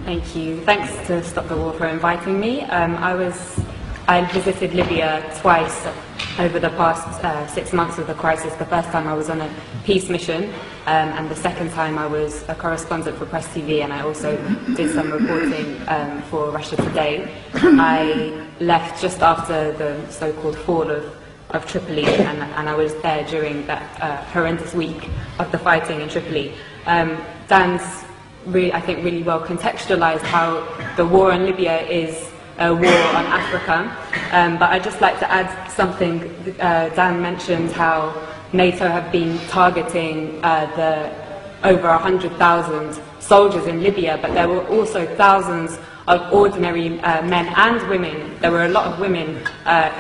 Thank you. Thanks to Stop the War for inviting me. I visited Libya twice over the past 6 months of the crisis. The first time I was on a peace mission, and the second time I was a correspondent for Press TV, and I also did some reporting for Russia Today. I left just after the so-called fall of Tripoli, and I was there during that horrendous week of the fighting in Tripoli. Dan's I think really well contextualized how the war in Libya is a war on Africa, but I'd just like to add something. Dan mentioned how NATO have been targeting the over 100,000 soldiers in Libya, but there were also thousands of ordinary men and women. There were a lot of women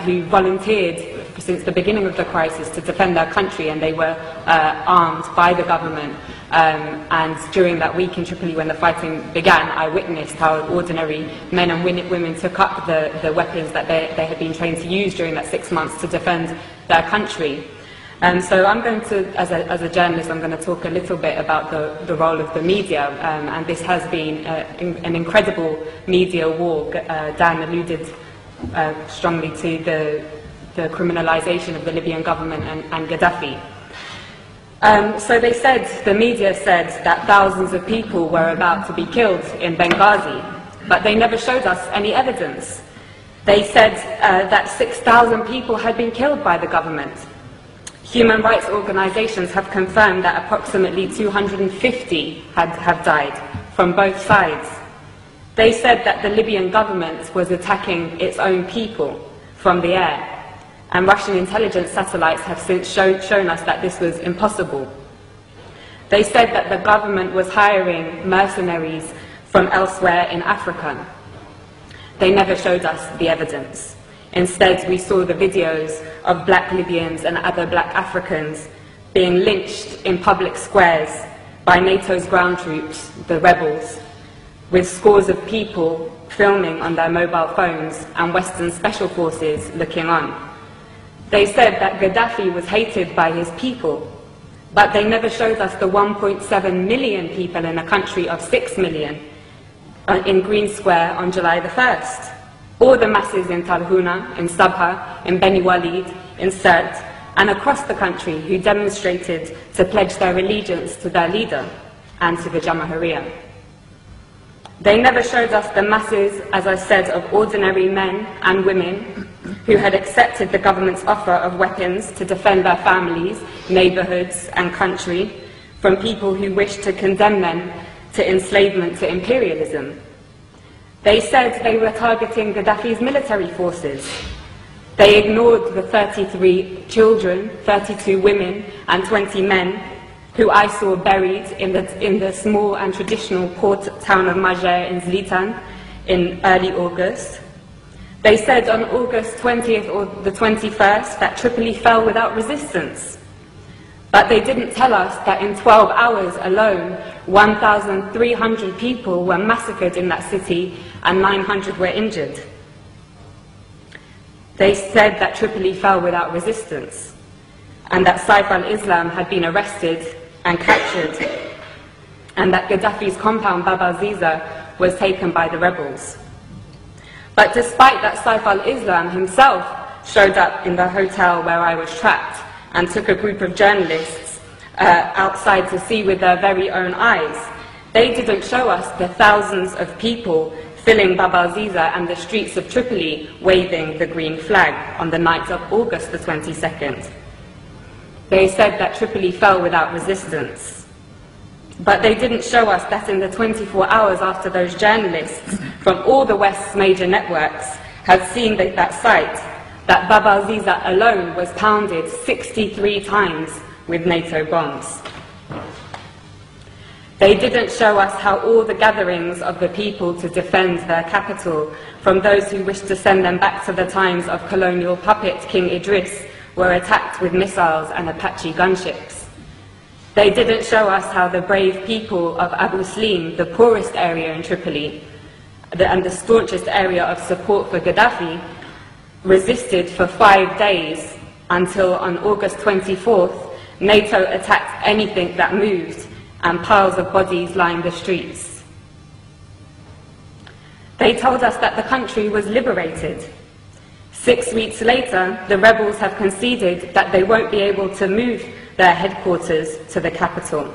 who volunteered since the beginning of the crisis to defend their country, and they were armed by the government. And during that week in Tripoli when the fighting began, I witnessed how ordinary men and women took up the weapons that they had been trained to use during that 6 months to defend their country. So I'm going to, as a journalist, I'm going to talk a little bit about the role of the media, and this has been an incredible media war. Dan alluded strongly to the criminalization of the Libyan government and Gaddafi. So the media said that thousands of people were about to be killed in Benghazi, but they never showed us any evidence. They said that 6,000 people had been killed by the government. Human rights organizations have confirmed that approximately 250 have died from both sides. They said that the Libyan government was attacking its own people from the air, and Russian intelligence satellites have since shown us that this was impossible. They said that the government was hiring mercenaries from elsewhere in Africa. They never showed us the evidence. Instead, we saw the videos of black Libyans and other black Africans being lynched in public squares by NATO's ground troops, the rebels, with scores of people filming on their mobile phones and Western special forces looking on. They said that Gaddafi was hated by his people, but they never showed us the 1.7 million people in a country of 6 million in Green Square on July the 1st. Or the masses in Talhouna, in Sabha, in Beni Walid, in Sirte, and across the country who demonstrated to pledge their allegiance to their leader and to the Jamahiriya. They never showed us the masses, as I said, of ordinary men and women who had accepted the government's offer of weapons to defend their families, neighborhoods, and country from people who wished to condemn them to enslavement, to imperialism. They said they were targeting Gaddafi's military forces. They ignored the 33 children, 32 women, and 20 men who I saw buried in the small and traditional port town of Majer in Zlitan in early August. They said on August 20th or the 21st that Tripoli fell without resistance. But they didn't tell us that in 12 hours alone, 1,300 people were massacred in that city and 900 were injured. They said that Tripoli fell without resistance and that Saif al-Islam had been arrested and captured and that Gaddafi's compound Bab al-Ziza was taken by the rebels. But despite that, Saif al-Islam himself showed up in the hotel where I was trapped and took a group of journalists outside to see with their very own eyes. They didn't show us the thousands of people filling Bab al-Ziza and the streets of Tripoli waving the green flag on the night of August the 22nd. They said that Tripoli fell without resistance. But they didn't show us that in the 24 hours after those journalists from all the West's major networks had seen that site, that Bab al-Ziza alone was pounded 63 times with NATO bombs. They didn't show us how all the gatherings of the people to defend their capital from those who wished to send them back to the times of colonial puppet King Idris were attacked with missiles and Apache gunships. They didn't show us how the brave people of Abu Slim, the poorest area in Tripoli, and the staunchest area of support for Gaddafi, resisted for 5 days until on August 24th, NATO attacked anything that moved and piles of bodies lined the streets. They told us that the country was liberated. 6 weeks later, the rebels have conceded that they won't be able to move their headquarters to the capital.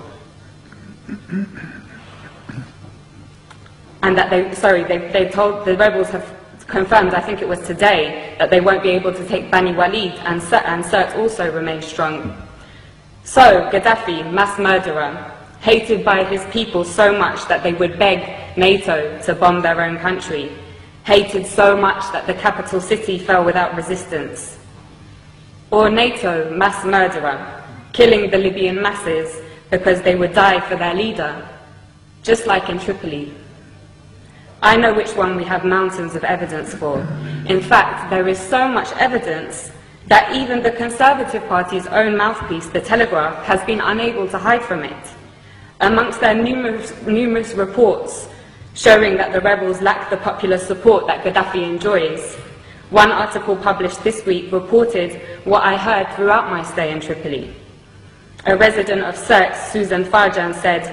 And that the rebels have confirmed, I think it was today, that they won't be able to take Bani Walid, and Sirte also remains strong. So, Gaddafi, mass murderer, hated by his people so much that they would beg NATO to bomb their own country, hated so much that the capital city fell without resistance. Or NATO, mass murderer, killing the Libyan masses because they would die for their leader, just like in Tripoli. I know which one we have mountains of evidence for. In fact, there is so much evidence that even the Conservative Party's own mouthpiece, The Telegraph, has been unable to hide from it. Amongst their numerous reports showing that the rebels lack the popular support that Gaddafi enjoys, one article published this week reported what I heard throughout my stay in Tripoli. A resident of Sirte, Susan Farjan, said,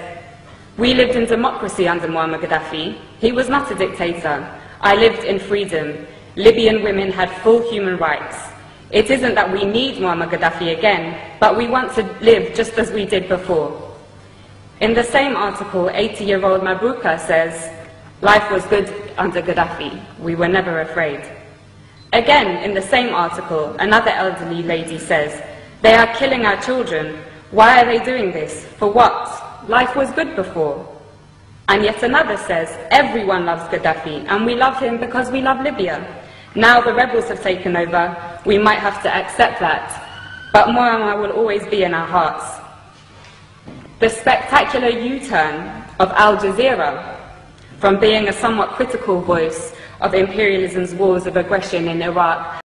"We lived in democracy under Muammar Gaddafi. He was not a dictator. I lived in freedom. Libyan women had full human rights. It isn't that we need Muammar Gaddafi again, but we want to live just as we did before." In the same article, 80-year-old Mabruka says, "Life was good under Gaddafi. We were never afraid." Again, in the same article, another elderly lady says, "They are killing our children. Why are they doing this? For what? Life was good before." And yet another says, "Everyone loves Gaddafi, and we love him because we love Libya. Now the rebels have taken over, we might have to accept that, but Muammar will always be in our hearts." The spectacular U-turn of Al Jazeera, from being a somewhat critical voice of imperialism's wars of aggression in Iraq